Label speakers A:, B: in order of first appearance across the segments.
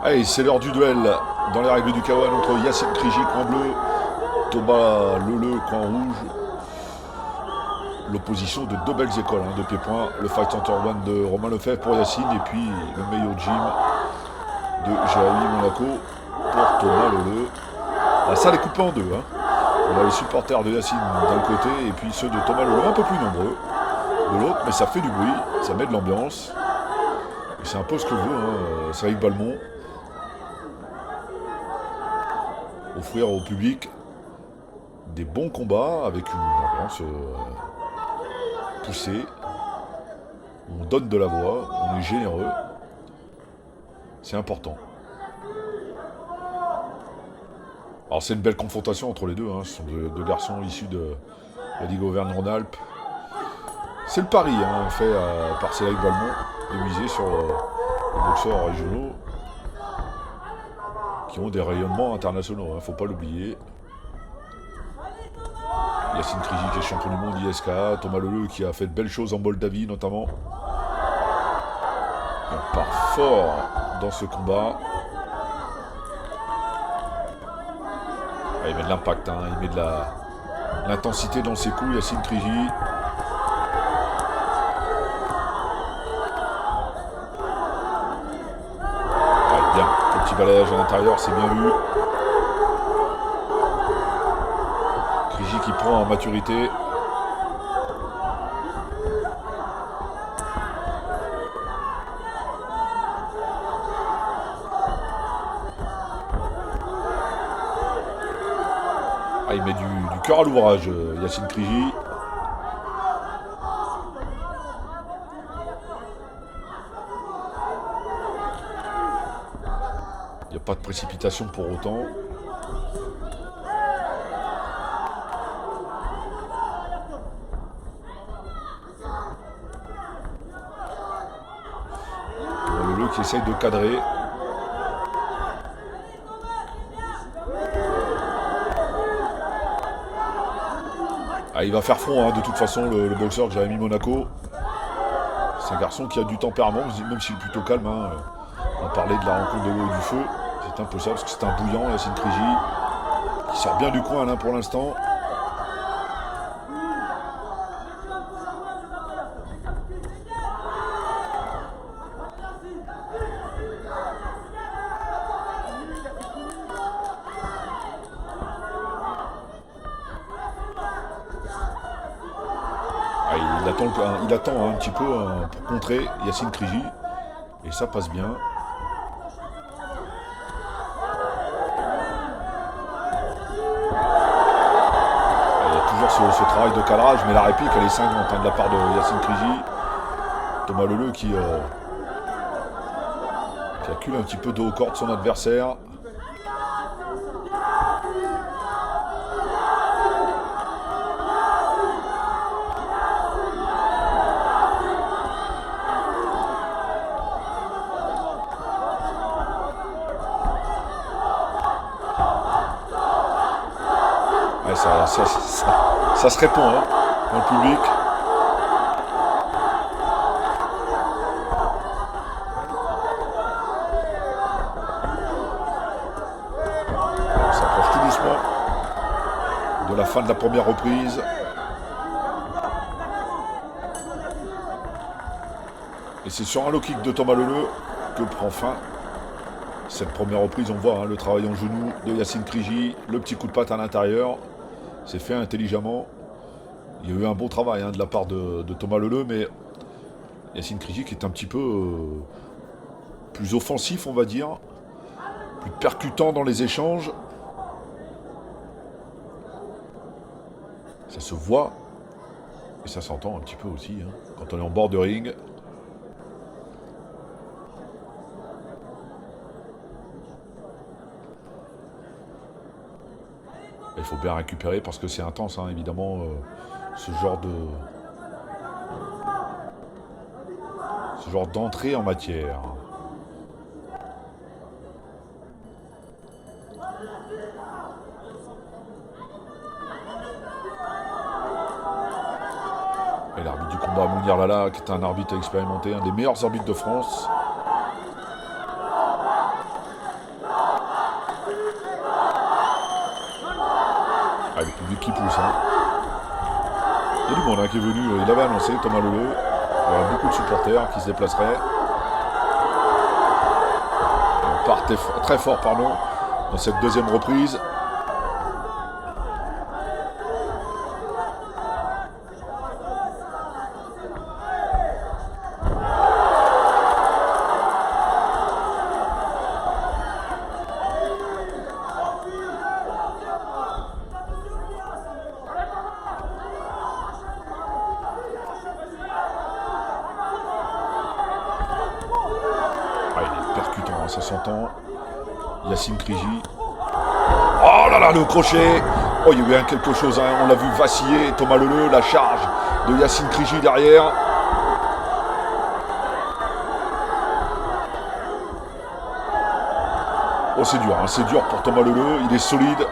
A: Allez, c'est l'heure du duel dans les règles du Kawan entre Yacine Kriji, coin bleu, Thomas Leleu, coin rouge. L'opposition de deux belles écoles de pied-point. Le Fight Center One de Romain Lefebvre pour Yacine et puis le Mayo Gym de Jérémy Monaco pour Thomas Leleu. La salle est coupée en deux. On a les supporters de Yacine d'un côté et puis ceux de Thomas Leleu un peu plus nombreux de l'autre, mais ça fait du bruit, ça met de l'ambiance. Et c'est un peu ce que veut Cédric Balmont. Offrir au public des bons combats avec une ambiance poussée. On donne de la voix, on est généreux. C'est important. Alors c'est une belle confrontation entre les deux. Ce sont deux garçons issus de la Ligue Auvergne-Rhône-Alpes. C'est le pari fait par Cédric Balmont de miser sur les boxeurs régionaux qui ont des rayonnements internationaux, faut pas l'oublier. Yacine Kriji qui est champion du monde ISK, Thomas Leleu qui a fait de belles choses en Moldavie notamment. On part fort dans ce combat. Il met de l'impact, il met de l'intensité dans ses coups, Yacine Kriji. Bien, le petit balayage à l'intérieur, c'est bien vu. Kriji qui prend en maturité. Il met du cœur à l'ouvrage, Yacine Kriji. Il n'y a pas de précipitation pour autant. Leleu qui essaye de cadrer. Il va faire front de toute façon le boxeur Jérémy Monaco. C'est un garçon qui a du tempérament, même s'il est plutôt calme. On parlait de la rencontre de l'eau et du feu. C'est un peu ça parce que c'est un bouillant, Yacine Kriji, qui sort bien du coin pour l'instant. Il attend un petit peu pour contrer Yacine Kriji. Et ça passe bien. Il y a toujours ce travail de cadrage, mais la réplique elle est cinglante de la part de Yacine Kriji. Thomas Leleu qui accule un petit peu de haut corps de son adversaire. Ça se répond dans le public. On s'approche tout doucement de la fin de la première reprise. Et c'est sur un low kick de Thomas Leleu que prend fin cette première reprise. On voit le travail en genou de Yacine Kriji, le petit coup de patte à l'intérieur. C'est fait intelligemment. Il y a eu un bon travail de la part de Thomas Leleu, mais Yacine Kriji qui est un petit peu plus offensif, on va dire, plus percutant dans les échanges. Ça se voit et ça s'entend un petit peu aussi quand on est en bord de ring. Il faut bien récupérer parce que c'est intense, évidemment, ce genre d'entrée en matière. Et l'arbitre du combat, Mounir Lala, qui est un arbitre expérimenté, un des meilleurs arbitres de France. qui pousse. Hein. Il y a du monde hein, qui est venu, il avait annoncé, Thomas Leleu. Il y aura beaucoup de supporters qui se déplaceraient. On part très fort pardon, dans cette deuxième reprise. Ça s'entend. Yacine Kriji. Oh là là, le crochet. Oh, il y a eu quelque chose. Hein. On l'a vu vaciller. Thomas Leleu, la charge de Yacine Kriji derrière. Oh, c'est dur. Hein. C'est dur pour Thomas Leleu. Il est solide.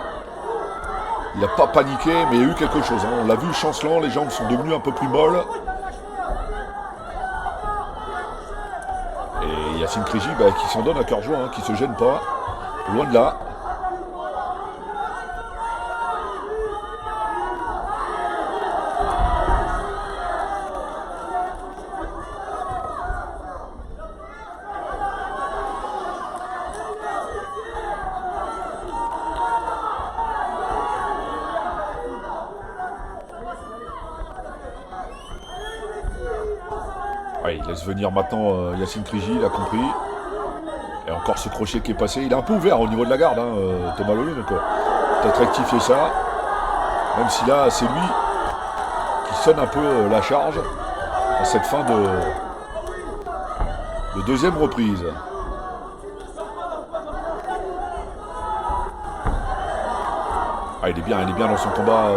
A: Il n'a pas paniqué, mais il y a eu quelque chose. Hein. On l'a vu chancelant. Les jambes sont devenues un peu plus molles. Yacine Kriji qui s'en donne à cœur joie, hein, qui se gêne pas, loin de là. Ouais, il laisse venir maintenant Yacine Kriji, il a compris. Et encore ce crochet qui est passé. Il est un peu ouvert au niveau de la garde, hein, Thomas Leleu. Donc peut-être rectifier ça. Même si là, c'est lui qui sonne un peu la charge à cette fin de deuxième reprise. Ah, il est bien dans son combat.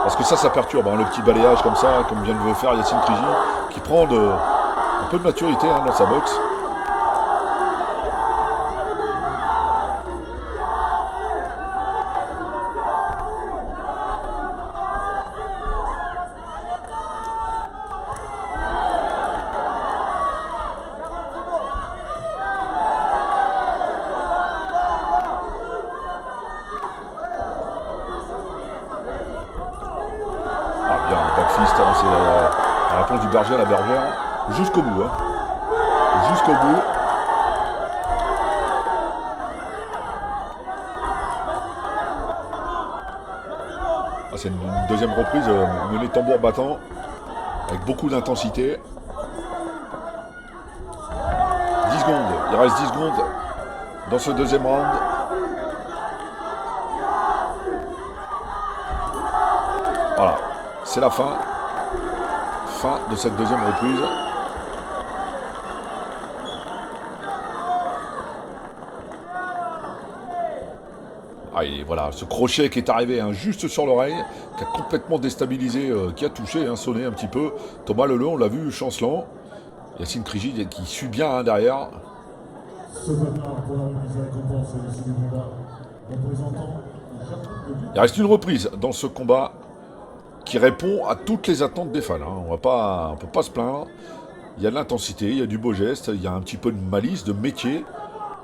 A: Parce que ça perturbe, hein, le petit balayage comme ça, comme vient de le faire Yacine Kriji, qui prend un peu de maturité hein, dans sa boxe. Backfist, hein, c'est la réponse du berger à la bergère, jusqu'au bout. Hein. Jusqu'au bout. Ah, c'est une deuxième reprise menée tambour battant, avec beaucoup d'intensité. 10 secondes, il reste 10 secondes dans ce deuxième round. Voilà. C'est la fin de cette deuxième reprise. Ah, et voilà, ce crochet qui est arrivé hein, juste sur l'oreille, qui a complètement déstabilisé, qui a touché, hein, sonné un petit peu. Thomas Leleu, on l'a vu chancelant. Yacine Kriji qui suit bien hein, derrière. Il reste une reprise dans ce combat qui répond à toutes les attentes des fans. Hein. On ne peut pas se plaindre. Il y a de l'intensité, il y a du beau geste, il y a un petit peu de malice, de métier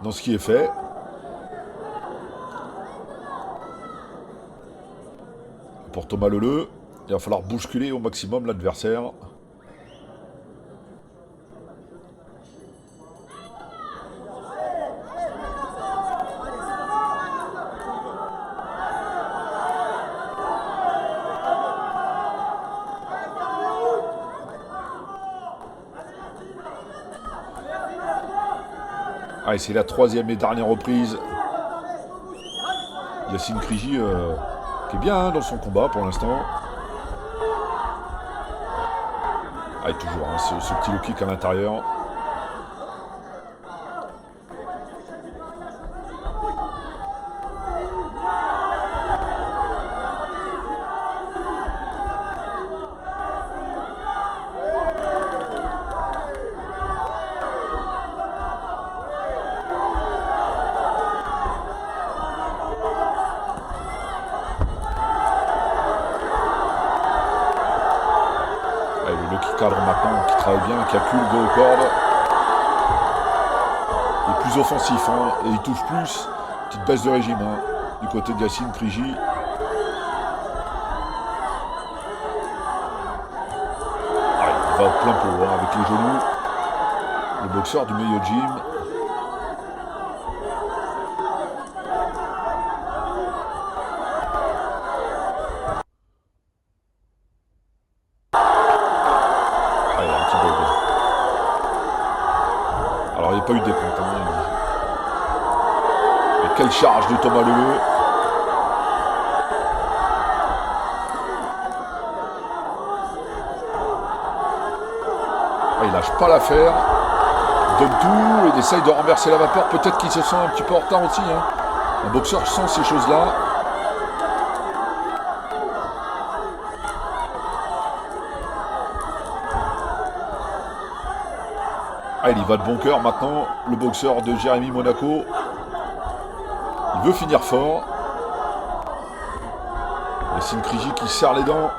A: dans ce qui est fait. Pour Thomas Leleu, il va falloir bousculer au maximum l'adversaire. Ah, et c'est la troisième et dernière reprise. Yacine Kriji qui est bien hein, dans son combat pour l'instant. Ah, et toujours hein, ce petit low kick à l'intérieur. Cadre maintenant qui travaille bien, qui accule de haut cordes. Il est plus offensif hein, et il touche plus. Petite baisse de régime hein, du côté de Yacine Kriji. va plein pot hein, avec les genoux. Le boxeur du Meilleur Gym. Allez, un petit bug. Alors, il n'y a pas eu de décompte. Hein. Et quelle charge de Thomas Leleu. Ah, il lâche pas l'affaire. Il donne tout, il essaye de renverser la vapeur. Peut-être qu'il se sent un petit peu en retard aussi. Hein. Un boxeur sent ces choses-là. Ah, il y va de bon cœur maintenant, le boxeur de Jérémy Monaco. Il veut finir fort. Yacine Krigi qui serre les dents.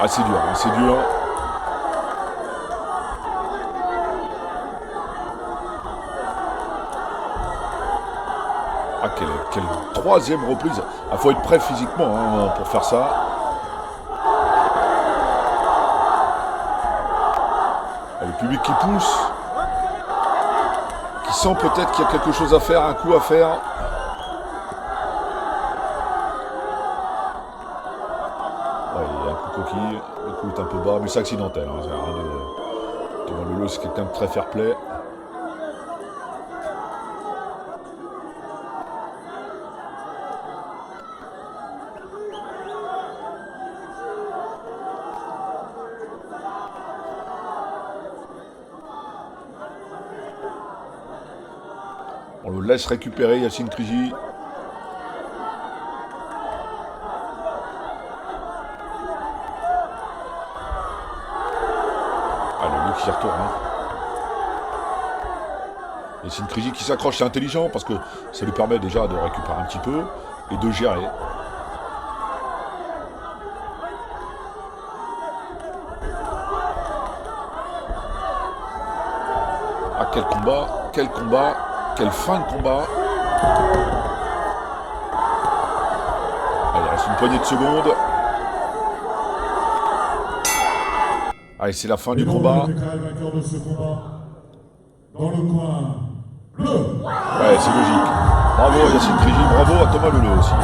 A: Ah, c'est dur, hein, c'est dur. Ah, quelle troisième reprise. Il faut être prêt physiquement hein, pour faire ça. Ah, le public qui pousse. Qui sent peut-être qu'il y a quelque chose à faire, un coup à faire. Ouais, il y a un coup coquille. Le coup est un peu bas, mais c'est accidentel. Hein, Thomas Leleu, c'est quelqu'un de très fair-play. On le laisse récupérer, Yacine Krigi. Ah, le lui qui retourne. Hein. Yacine Krigi qui s'accroche, c'est intelligent parce que ça lui permet déjà de récupérer un petit peu et de gérer. Ah, quel combat, quel combat. Quelle fin de combat. Allez, il reste une poignée de secondes. Allez, c'est la fin du combat. Ouais, c'est logique. Bravo à Yacine Krigi, bravo à Thomas Leleu aussi.